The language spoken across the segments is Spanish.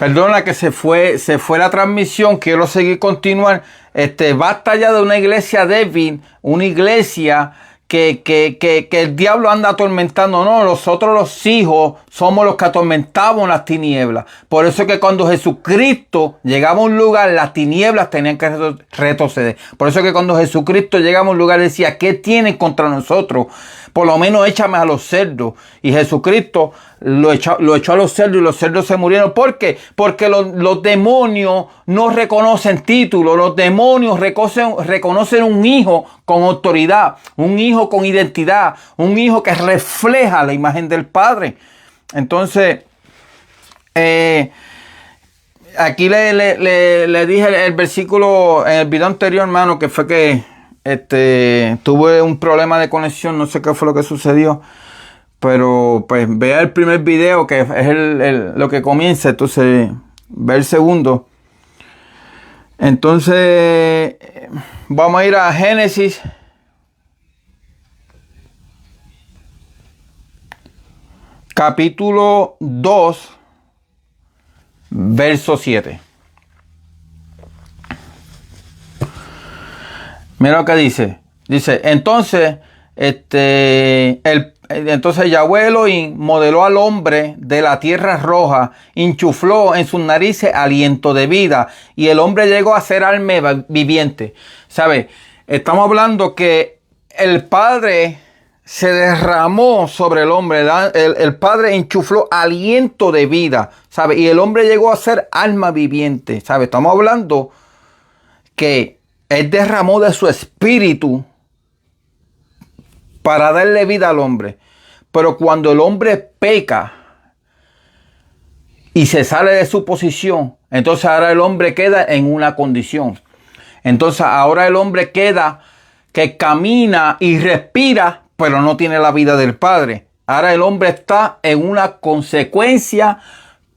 Perdona que se fue la transmisión, quiero seguir continuar. Basta ya de una iglesia débil, una iglesia que el diablo anda atormentando. No, nosotros los hijos somos los que atormentamos las tinieblas. Por eso es que cuando Jesucristo llegaba a un lugar, las tinieblas tenían que retroceder. Por eso es que cuando Jesucristo llegaba a un lugar, decía, ¿qué tienen contra nosotros? Por lo menos échame a los cerdos. Y Jesucristo lo echó a los cerdos y los cerdos se murieron. ¿Por qué? Porque los demonios no reconocen títulos. Los demonios reconocen un hijo con autoridad, un hijo con identidad, un hijo que refleja la imagen del Padre. Entonces, aquí le dije el versículo en el video anterior, hermano, que fue que tuve un problema de conexión, no sé qué fue lo que sucedió, pero pues vea el primer video que es lo que comienza, entonces ve el segundo. Entonces vamos a ir a Génesis capítulo 2 verso 7. Mira lo que dice. Dice, entonces Yahweh Elohim modeló al hombre de la tierra roja, enchufló en sus narices aliento de vida y el hombre llegó a ser alma viviente. ¿Sabe? Estamos hablando que el Padre se derramó sobre el hombre. El Padre enchufló aliento de vida. ¿Sabe? Y el hombre llegó a ser alma viviente. ¿Sabe? Estamos hablando que Él derramó de su espíritu para darle vida al hombre. Pero cuando el hombre peca y se sale de su posición, entonces ahora el hombre queda en una condición. Entonces ahora el hombre queda que camina y respira, pero no tiene la vida del Padre. Ahora el hombre está en una consecuencia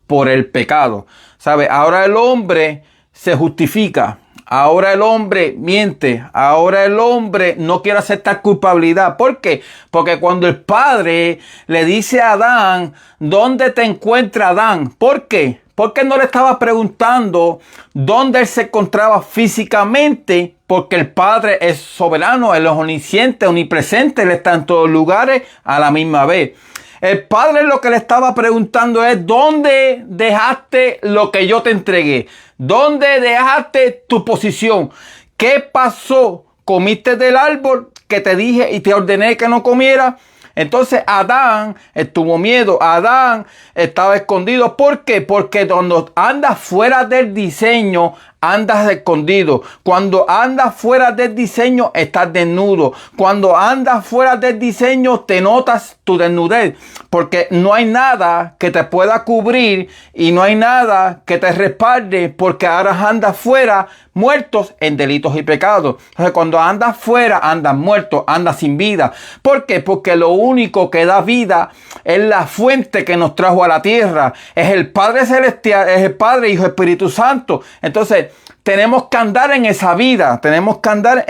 por el pecado. ¿Sabe? Ahora el hombre se justifica. Ahora el hombre miente. Ahora el hombre no quiere aceptar culpabilidad. ¿Por qué? Porque cuando el Padre le dice a Adán, ¿dónde te encuentra Adán? ¿Por qué? Porque no le estaba preguntando dónde él se encontraba físicamente, porque el Padre es soberano, él es omnisciente, omnipresente, él está en todos lugares a la misma vez. El Padre lo que le estaba preguntando es, ¿dónde dejaste lo que yo te entregué? ¿Dónde dejaste tu posición? ¿Qué pasó? ¿Comiste del árbol que te dije y te ordené que no comiera? Entonces Adán tuvo miedo, Adán estaba escondido. ¿Por qué? Porque cuando andas fuera del diseño, andas escondido. Cuando andas fuera del diseño, estás desnudo. Cuando andas fuera del diseño, te notas tu desnudez. Porque no hay nada que te pueda cubrir y no hay nada que te respalde, porque ahora andas fuera muertos en delitos y pecados. Entonces cuando andas fuera, andas muerto, andas sin vida. ¿Por qué? Porque lo único que da vida es la fuente que nos trajo a la tierra. Es el Padre Celestial, es el Padre, Hijo, Espíritu Santo. Entonces tenemos que andar en esa vida, tenemos que andar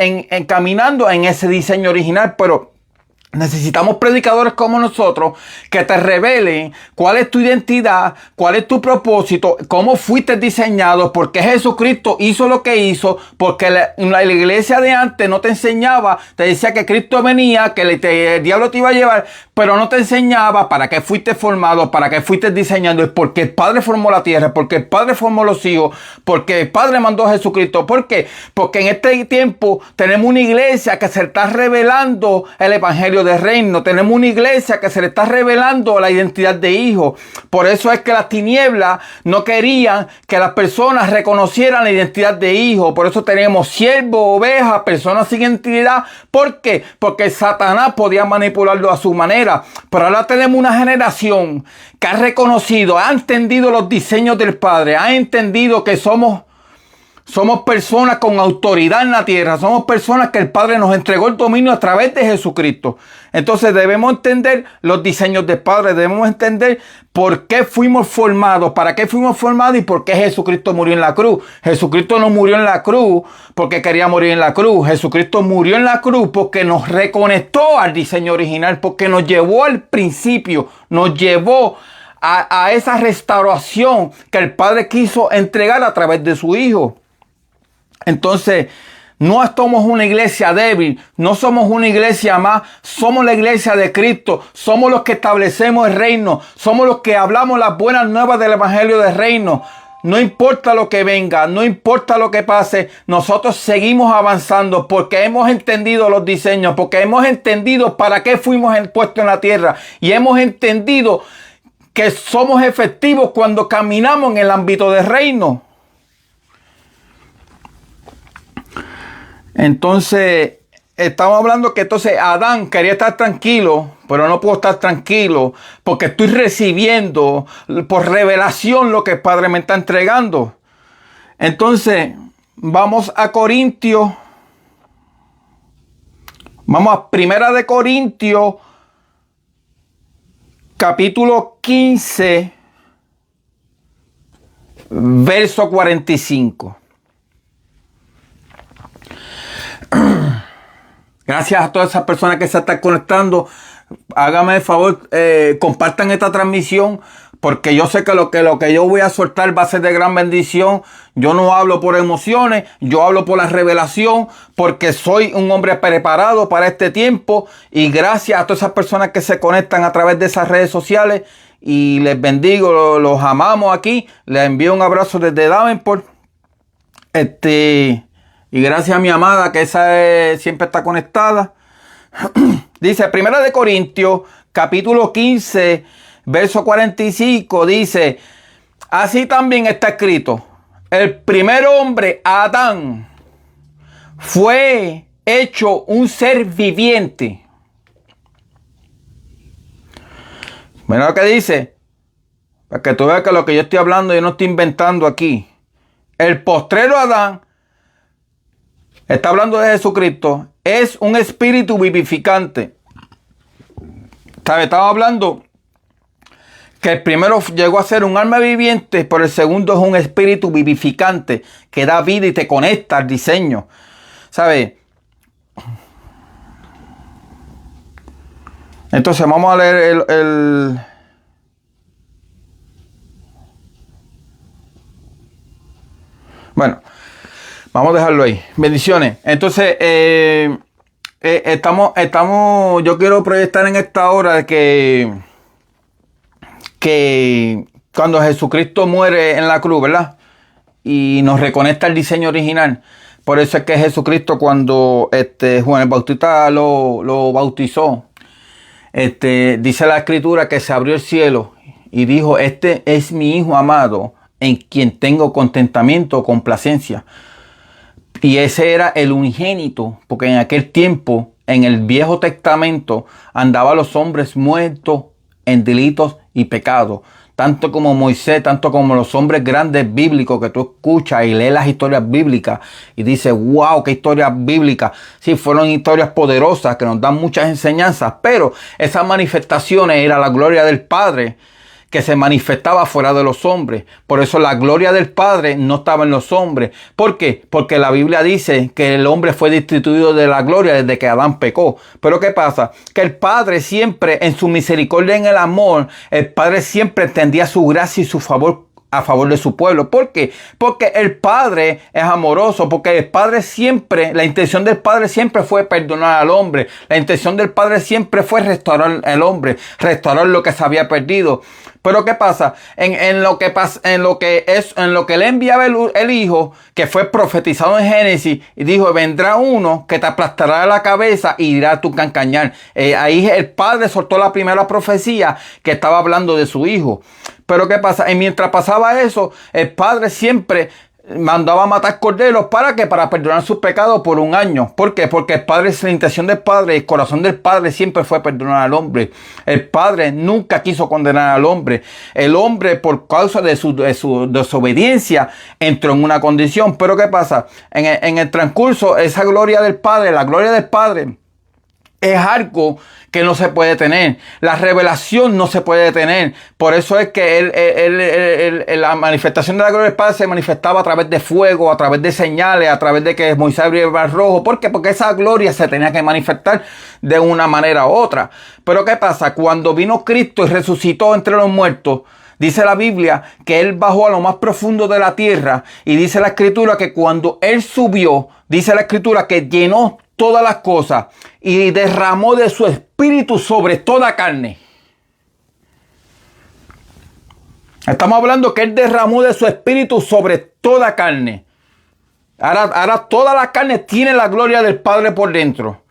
caminando en ese diseño original, pero necesitamos predicadores como nosotros que te revelen cuál es tu identidad, cuál es tu propósito, cómo fuiste diseñado, por qué Jesucristo hizo lo que hizo, porque la iglesia de antes no te enseñaba, te decía que Cristo venía, que el diablo te iba a llevar, pero no te enseñaba para qué fuiste formado, para qué fuiste diseñado, es porque el Padre formó la tierra, porque el Padre formó los hijos, porque el Padre mandó a Jesucristo. ¿Por qué? Porque en este tiempo tenemos una iglesia que se está revelando el evangelio de reino. Tenemos una iglesia que se le está revelando la identidad de hijo. Por eso es que las tinieblas no querían que las personas reconocieran la identidad de hijo. Por eso tenemos siervos, ovejas, personas sin identidad. ¿Por qué? Porque Satanás podía manipularlo a su manera. Pero ahora tenemos una generación que ha reconocido, ha entendido los diseños del Padre, ha entendido que somos personas con autoridad en la tierra. Somos personas que el Padre nos entregó el dominio a través de Jesucristo. Entonces debemos entender los diseños del Padre. Debemos entender por qué fuimos formados, para qué fuimos formados y por qué Jesucristo murió en la cruz. Jesucristo no murió en la cruz porque quería morir en la cruz. Jesucristo murió en la cruz porque nos reconectó al diseño original, porque nos llevó al principio, nos llevó a esa restauración que el Padre quiso entregar a través de su Hijo. Entonces, no somos una iglesia débil, no somos una iglesia más, somos la iglesia de Cristo, somos los que establecemos el reino, somos los que hablamos las buenas nuevas del evangelio del reino. No importa lo que venga, no importa lo que pase, nosotros seguimos avanzando porque hemos entendido los diseños, porque hemos entendido para qué fuimos puestos en la tierra y hemos entendido que somos efectivos cuando caminamos en el ámbito del reino. Entonces, estamos hablando que entonces Adán quería estar tranquilo, pero no puedo estar tranquilo porque estoy recibiendo por revelación lo que el Padre me está entregando. Entonces, vamos a Corintios. Vamos a Primera de Corintios, capítulo 15, verso 45. Gracias a todas esas personas que se están conectando. Hágame el favor, compartan esta transmisión, porque yo sé que lo que yo voy a soltar va a ser de gran bendición. Yo no hablo por emociones, yo hablo por la revelación, porque soy un hombre preparado para este tiempo. Y gracias a todas esas personas que se conectan a través de esas redes sociales. Y les bendigo, los amamos aquí. Les envío un abrazo desde Davenport. Y gracias a mi amada, que esa siempre está conectada. Dice, Primera de Corintios, capítulo 15, verso 45, dice, así también está escrito, el primer hombre, Adán, fue hecho un ser viviente. Mira lo que dice, para que tú veas que lo que yo estoy hablando, yo no estoy inventando aquí. El postrero Adán, está hablando de Jesucristo, es un espíritu vivificante. Estaba hablando que el primero llegó a ser un alma viviente, pero el segundo es un espíritu vivificante que da vida y te conecta al diseño. ¿Sabes? Entonces vamos a leer Bueno, vamos a dejarlo ahí. Bendiciones. Entonces, yo quiero proyectar en esta hora que cuando Jesucristo muere en la cruz, ¿verdad? Y nos reconecta el diseño original. Por eso es que Jesucristo, cuando Juan el Bautista lo bautizó, dice la Escritura que se abrió el cielo y dijo, este es mi Hijo amado, en quien tengo contentamiento o complacencia. Y ese era el unigénito, porque en aquel tiempo, en el Viejo Testamento, andaban los hombres muertos en delitos y pecados. Tanto como Moisés, tanto como los hombres grandes bíblicos que tú escuchas y lees las historias bíblicas y dices, wow, qué historias bíblicas. Sí, fueron historias poderosas que nos dan muchas enseñanzas, pero esas manifestaciones era la gloria del Padre que se manifestaba fuera de los hombres. Por eso la gloria del Padre no estaba en los hombres. ¿Por qué? Porque la Biblia dice que el hombre fue destituido de la gloria desde que Adán pecó. Pero ¿qué pasa? Que el Padre siempre, en su misericordia y en el amor, el Padre siempre extendía su gracia y su favor a favor de su pueblo. ¿Por qué? Porque el Padre es amoroso, porque el Padre siempre, la intención del Padre siempre fue perdonar al hombre. La intención del Padre siempre fue restaurar al hombre, restaurar lo que se había perdido. Pero ¿qué pasa? En lo que él enviaba el Hijo, que fue profetizado en Génesis, y dijo, vendrá uno que te aplastará la cabeza y irá a tu cancañar. Ahí el Padre soltó la primera profecía que estaba hablando de su Hijo. Pero ¿qué pasa? Y mientras pasaba eso, el Padre siempre mandaba a matar corderos. ¿Para qué? Para perdonar sus pecados por un año. ¿Por qué? Porque el Padre, la intención del Padre, el corazón del Padre siempre fue perdonar al hombre. El Padre nunca quiso condenar al hombre. El hombre, por causa de su desobediencia, entró en una condición. Pero ¿qué pasa? En el transcurso, esa gloria del Padre, la gloria del Padre, es algo que no se puede tener. La revelación no se puede tener. Por eso es que la manifestación de la gloria del Padre se manifestaba a través de fuego, a través de señales, a través de que Moisés abrió el mar rojo. ¿Por qué? Porque esa gloria se tenía que manifestar de una manera u otra. Pero ¿qué pasa? Cuando vino Cristo y resucitó entre los muertos, dice la Biblia que Él bajó a lo más profundo de la tierra, y dice la Escritura que cuando Él subió, dice la Escritura que llenó todas las cosas y derramó de su espíritu sobre toda carne. Estamos hablando que Él derramó de su espíritu sobre toda carne. Ahora toda la carne tiene la gloria del Padre por dentro.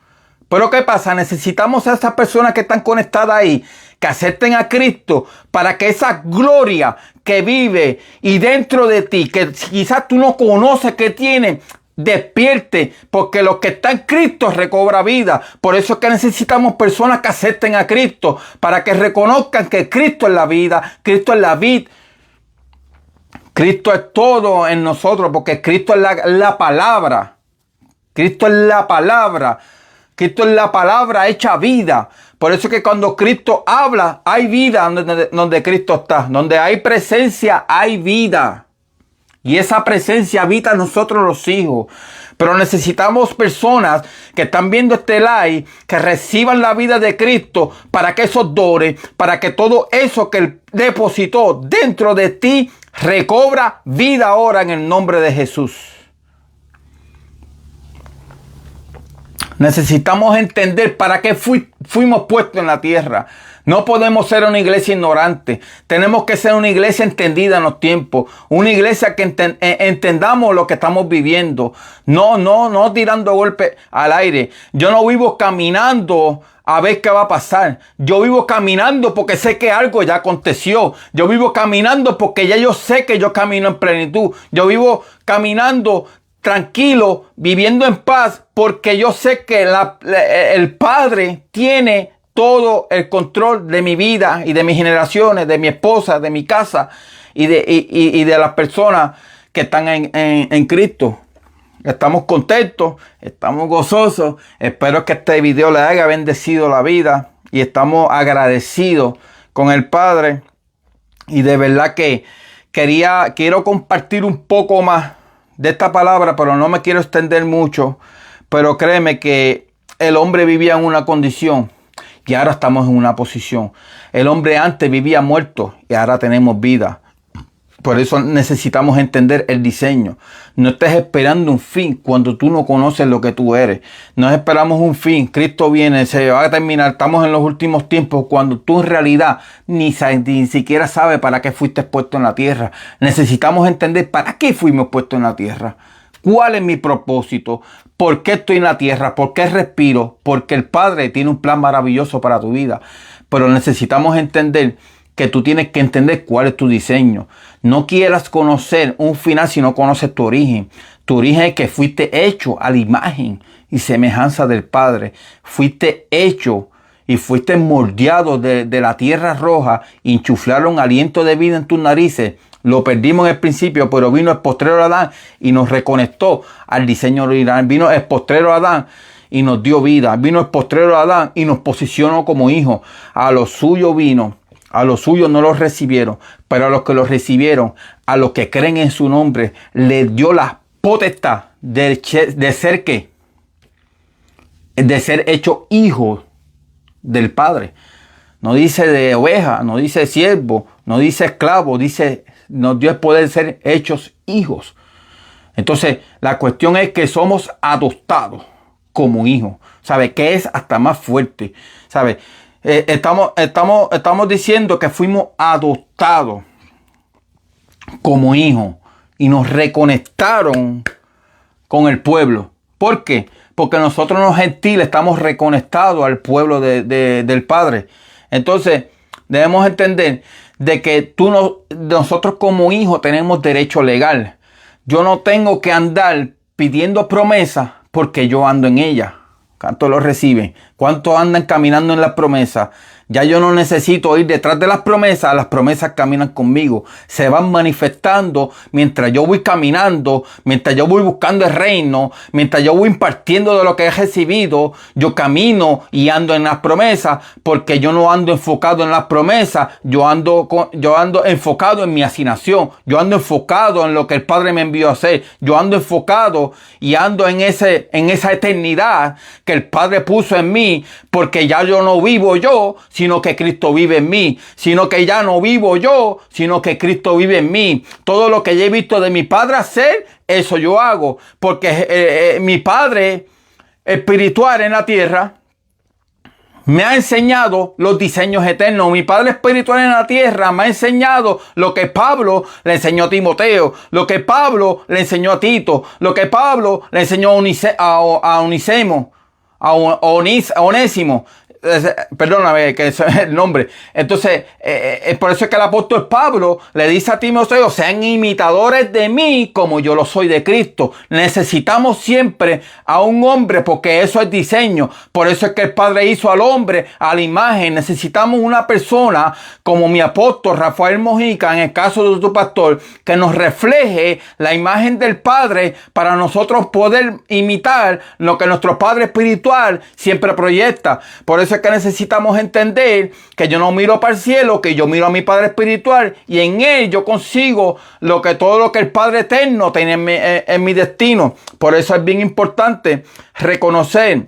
Pero ¿qué pasa? Necesitamos a esas personas que están conectadas ahí, que acepten a Cristo, para que esa gloria que vive y dentro de ti, que quizás tú no conoces que tiene, despierte, porque los que están en Cristo recobra vida. Por eso es que necesitamos personas que acepten a Cristo, para que reconozcan que Cristo es la vida, Cristo es la vid, Cristo es todo en nosotros, porque Cristo es la palabra. Cristo es la palabra. Cristo es la palabra hecha vida. Por eso es que cuando Cristo habla, hay vida donde Cristo está. Donde hay presencia, hay vida. Y esa presencia habita en nosotros los hijos. Pero necesitamos personas que están viendo este live, que reciban la vida de Cristo, para que esos dones, para que todo eso que Él depositó dentro de ti, recobra vida ahora en el nombre de Jesús. Necesitamos entender para qué fuimos puestos en la tierra. No podemos ser una iglesia ignorante. Tenemos que ser una iglesia entendida en los tiempos. Una iglesia que entendamos lo que estamos viviendo. No tirando golpes al aire. Yo no vivo caminando a ver qué va a pasar. Yo vivo caminando porque sé que algo ya aconteció. Yo vivo caminando porque ya yo sé que yo camino en plenitud. Yo vivo caminando tranquilo, viviendo en paz, porque yo sé que el Padre tiene todo el control de mi vida y de mis generaciones, de mi esposa, de mi casa y de las personas que están en Cristo. Estamos contentos, estamos gozosos. Espero que este video le haya bendecido la vida y estamos agradecidos con el Padre. Y de verdad que quiero compartir un poco más de esta palabra, pero no me quiero extender mucho. Pero créeme que el hombre vivía en una condición y ahora estamos en una posición. El hombre antes vivía muerto y ahora tenemos vida. Por eso necesitamos entender el diseño. No estés esperando un fin cuando tú no conoces lo que tú eres. No esperamos un fin. Cristo viene, se va a terminar. Estamos en los últimos tiempos cuando tú en realidad ni siquiera sabes para qué fuiste puesto en la tierra. Necesitamos entender para qué fuimos puestos en la tierra. ¿Cuál es mi propósito? ¿Por qué estoy en la tierra? ¿Por qué respiro? Porque el Padre tiene un plan maravilloso para tu vida. Pero necesitamos entender que tú tienes que entender cuál es tu diseño. No quieras conocer un final si no conoces tu origen. Tu origen es que fuiste hecho a la imagen y semejanza del Padre. Fuiste hecho y fuiste moldeado de la tierra roja. Enchuflaron aliento de vida en tus narices. Lo perdimos en el principio, pero vino el postrero Adán y nos reconectó al diseño original. Vino el postrero Adán y nos dio vida. Vino el postrero Adán y nos posicionó como hijos. A lo suyo vino. A los suyos no los recibieron, pero a los que los recibieron, a los que creen en su nombre, les dio la potestad de ser ¿qué? De ser hechos hijos del Padre. No dice de oveja, no dice siervo, no dice esclavo, dice nos dio el poder de ser hechos hijos. Entonces, la cuestión es que somos adoptados como hijos. ¿Sabe? Que es hasta más fuerte. ¿Sabe? Estamos diciendo que fuimos adoptados como hijos y nos reconectaron con el pueblo. ¿Por qué? Porque nosotros los gentiles estamos reconectados al pueblo del Padre. Entonces debemos entender de que nosotros como hijos tenemos derecho legal. Yo no tengo que andar pidiendo promesas porque yo ando en ella. ¿Cuántos lo reciben? ¿Cuántos andan caminando en la promesa? Ya yo no necesito ir detrás de las promesas caminan conmigo. Se van manifestando mientras yo voy caminando, mientras yo voy buscando el reino, mientras yo voy impartiendo de lo que he recibido. Yo camino y ando en las promesas, porque yo no ando enfocado en las promesas, yo ando enfocado en mi asignación, yo ando enfocado en lo que el Padre me envió a hacer, yo ando enfocado y ando en esa eternidad que el Padre puso en mí, porque ya yo no vivo yo, sino que Cristo vive en mí, sino que ya no vivo yo, sino que Cristo vive en mí. Todo lo que yo he visto de mi Padre hacer, eso yo hago, porque mi Padre espiritual en la tierra me ha enseñado los diseños eternos. Mi Padre espiritual en la tierra me ha enseñado lo que Pablo le enseñó a Timoteo, lo que Pablo le enseñó a Tito, lo que Pablo le enseñó a Onésimo. Perdóname, que ese es el nombre. Entonces, por eso es que el apóstol Pablo le dice a Timoteo: sean imitadores de mí como yo lo soy de Cristo. Necesitamos siempre a un hombre, porque eso es diseño. Por eso es que el Padre hizo al hombre a la imagen. Necesitamos una persona como mi apóstol Rafael Mojica, en el caso de tu pastor, que nos refleje la imagen del Padre, para nosotros poder imitar lo que nuestro Padre espiritual siempre proyecta. Por eso es que necesitamos entender que yo no miro para el cielo, que yo miro a mi Padre espiritual, y en él yo consigo todo lo que el Padre eterno tiene en mi destino. Por eso es bien importante reconocer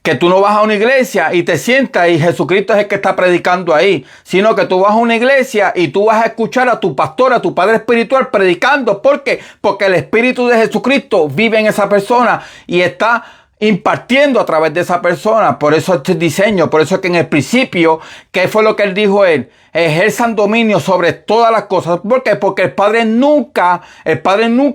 que tú no vas a una iglesia y te sientas y Jesucristo es el que está predicando ahí, sino que tú vas a una iglesia y tú vas a escuchar a tu pastor, a tu Padre espiritual predicando. ¿Por qué? Porque el Espíritu de Jesucristo vive en esa persona y está impartiendo a través de esa persona. Por eso este diseño, por eso es que en el principio, ¿qué fue lo que él dijo él? Ejerzan dominio sobre todas las cosas. ¿Por qué? Porque el Padre nunca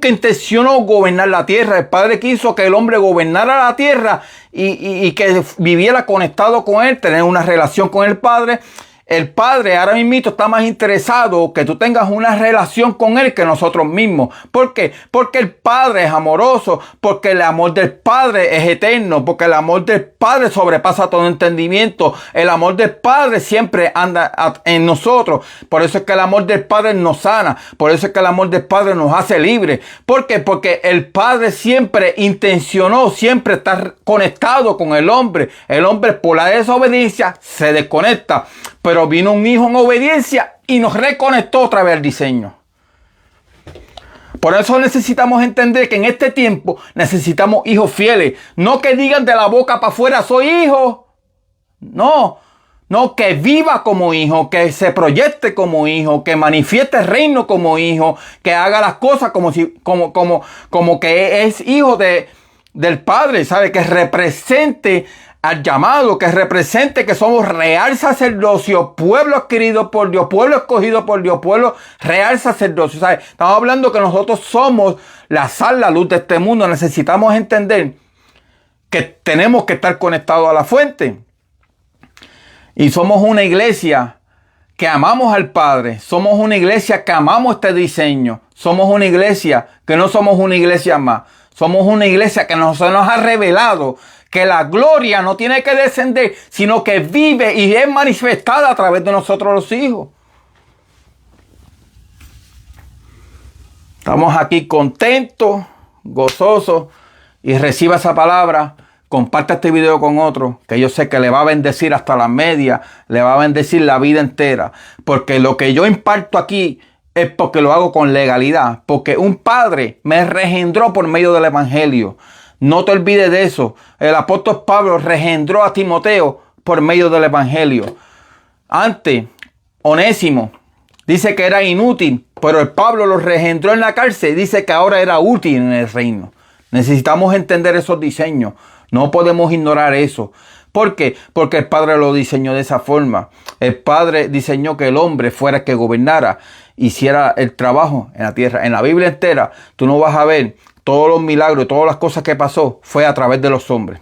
intencionó gobernar la tierra. El Padre quiso que el hombre gobernara la tierra y que viviera conectado con él, tener una relación con el Padre. El Padre ahora mismo está más interesado que tú tengas una relación con Él que nosotros mismos. ¿Por qué? Porque el Padre es amoroso, porque el amor del Padre es eterno, porque el amor del Padre sobrepasa todo entendimiento. El amor del Padre siempre anda en nosotros. Por eso es que el amor del Padre nos sana. Por eso es que el amor del Padre nos hace libres. ¿Por qué? Porque el Padre siempre intencionó, siempre estar conectado con el hombre. El hombre, por la desobediencia, se desconecta. Pero vino un hijo en obediencia y nos reconectó otra vez al diseño. Por eso necesitamos entender que en este tiempo necesitamos hijos fieles. No que digan de la boca para afuera: soy hijo. No, que viva como hijo, que se proyecte como hijo, que manifieste el reino como hijo, que haga las cosas como que es hijo del Padre, ¿sabe? Que represente al llamado, que represente que somos real sacerdocio, pueblo adquirido por Dios, pueblo escogido por Dios, pueblo real sacerdocio. ¿Sabe? Estamos hablando que nosotros somos la sal, la luz de este mundo. Necesitamos entender que tenemos que estar conectados a la fuente. Y somos una iglesia que amamos al Padre. Somos una iglesia que amamos este diseño. Somos una iglesia que no somos una iglesia más. Somos una iglesia que se nos ha revelado que la gloria no tiene que descender, sino que vive y es manifestada a través de nosotros los hijos. Estamos aquí contentos, gozosos, y reciba esa palabra. Comparte este video con otro, que yo sé que le va a bendecir hasta las medias, le va a bendecir la vida entera. Porque lo que yo imparto aquí es porque lo hago con legalidad. Porque un padre me regendró por medio del evangelio. No te olvides de eso. El apóstol Pablo regendró a Timoteo por medio del evangelio. Antes, Onésimo dice que era inútil, pero el Pablo lo regendró en la cárcel y dice que ahora era útil en el reino. Necesitamos entender esos diseños. No podemos ignorar eso. ¿Por qué? Porque el Padre lo diseñó de esa forma. El Padre diseñó que el hombre fuera el que gobernara, hiciera el trabajo en la tierra. En la Biblia entera, tú no vas a ver todos los milagros, todas las cosas que pasó, fue a través de los hombres.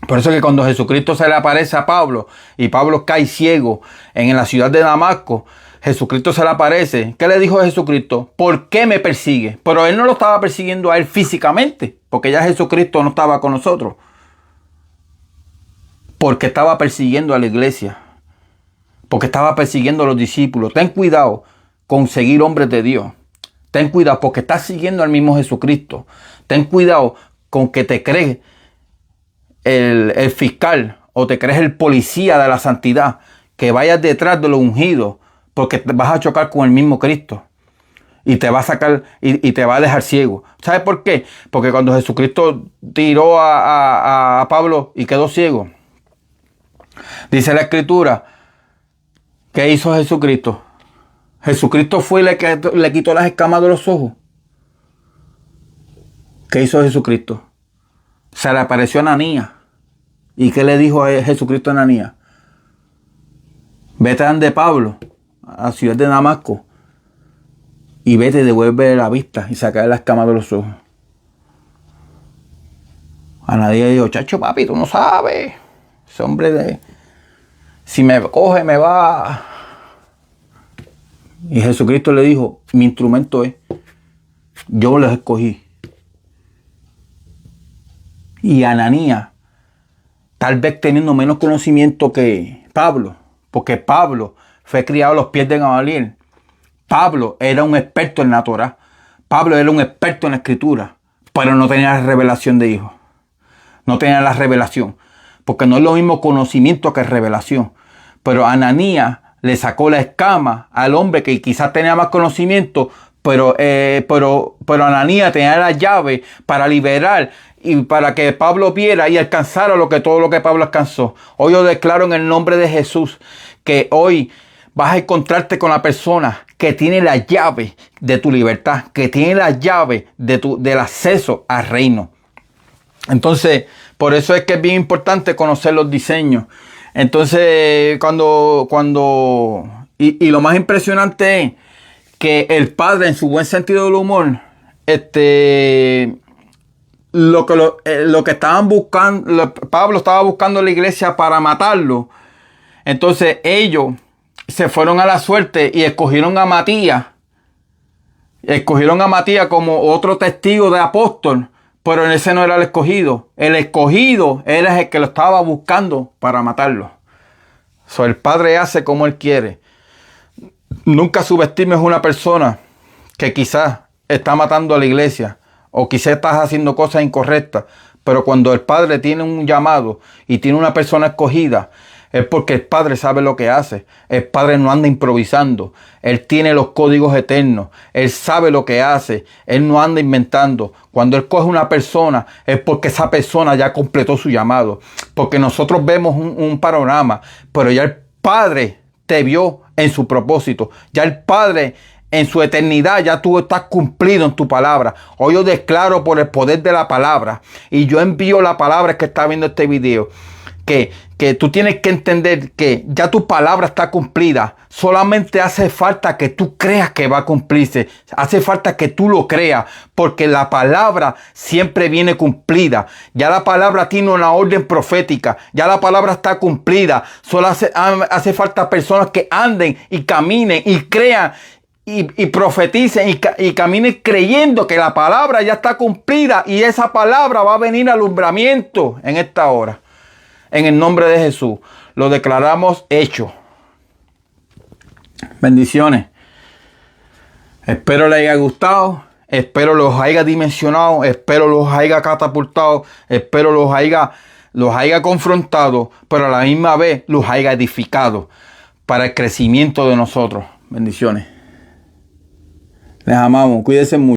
Por eso es que cuando Jesucristo se le aparece a Pablo y Pablo cae ciego en la ciudad de Damasco, Jesucristo se le aparece. ¿Qué le dijo Jesucristo? ¿Por qué me persigue? Pero él no lo estaba persiguiendo a él físicamente, porque ya Jesucristo no estaba con nosotros. porque estaba persiguiendo a la iglesia, porque estaba persiguiendo a los discípulos. Ten cuidado con seguir hombres de Dios. Ten cuidado porque estás siguiendo al mismo Jesucristo. Ten cuidado con que te crees el fiscal o te crees el policía de la santidad, que vayas detrás de los ungidos, porque te vas a chocar con el mismo Cristo y te va a sacar y te va a dejar ciego. ¿Sabes por qué? Porque cuando Jesucristo tiró a Pablo y quedó ciego, dice la Escritura, ¿qué hizo Jesucristo? Jesucristo fue y le quitó las escamas de los ojos. ¿Qué hizo Jesucristo? Se le apareció a Ananías. ¿Y qué le dijo a Jesucristo a Ananías? Vete ante Pablo, a la ciudad de Damasco, y vete y devuelve la vista y saca las escamas de los ojos. Ananías dijo, chacho papi, tú no sabes. Ese hombre si me coge me va. Y Jesucristo le dijo, mi instrumento es, yo los escogí. Y Ananías, tal vez teniendo menos conocimiento que Pablo, porque Pablo fue criado a los pies de Gamaliel. Pablo era un experto en la Torá. Pablo era un experto en la Escritura, pero no tenía la revelación de hijo. No tenía la revelación, porque no es lo mismo conocimiento que revelación. Pero Ananías le sacó la escama al hombre que quizás tenía más conocimiento, pero Ananías tenía la llave para liberar y para que Pablo viera y alcanzara todo lo que Pablo alcanzó. Hoy yo declaro en el nombre de Jesús que hoy vas a encontrarte con la persona que tiene la llave de tu libertad, que tiene la llave del acceso al reino. Entonces, por eso es que es bien importante conocer los diseños. Entonces, y lo más impresionante es que el Padre, en su buen sentido del humor, lo que estaban buscando, Pablo estaba buscando a la iglesia para matarlo. Entonces ellos se fueron a la suerte y escogieron a Matías. Escogieron a Matías como otro testigo de apóstol, pero ese no era el escogido. El escogido era el que lo estaba buscando para matarlo. El Padre hace como Él quiere. Nunca subestimes a una persona que quizás está matando a la iglesia o quizás estás haciendo cosas incorrectas, pero cuando el Padre tiene un llamado y tiene una persona escogida, es porque el Padre sabe lo que hace. El Padre no anda improvisando. Él tiene los códigos eternos. Él sabe lo que hace. Él no anda inventando. Cuando Él coge una persona es porque esa persona ya completó su llamado. Porque nosotros vemos un panorama, pero ya el Padre te vio en su propósito. Ya el Padre en su eternidad ya tú estás cumplido en tu palabra. Hoy yo declaro por el poder de la palabra y yo envío la palabra que está viendo este video. Que tú tienes que entender que ya tu palabra está cumplida. Solamente hace falta que tú creas que va a cumplirse. Hace falta que tú lo creas, porque la palabra siempre viene cumplida. Ya la palabra tiene una orden profética. Ya la palabra está cumplida. Solo hace falta personas que anden y caminen y crean y profeticen y caminen creyendo que la palabra ya está cumplida, y esa palabra va a venir alumbramiento en esta hora. En el nombre de Jesús, lo declaramos hecho. Bendiciones. Espero les haya gustado. Espero los haya dimensionado. Espero los haya catapultado. Espero los haya confrontado. Pero a la misma vez los haya edificado para el crecimiento de nosotros. Bendiciones. Les amamos. Cuídense mucho.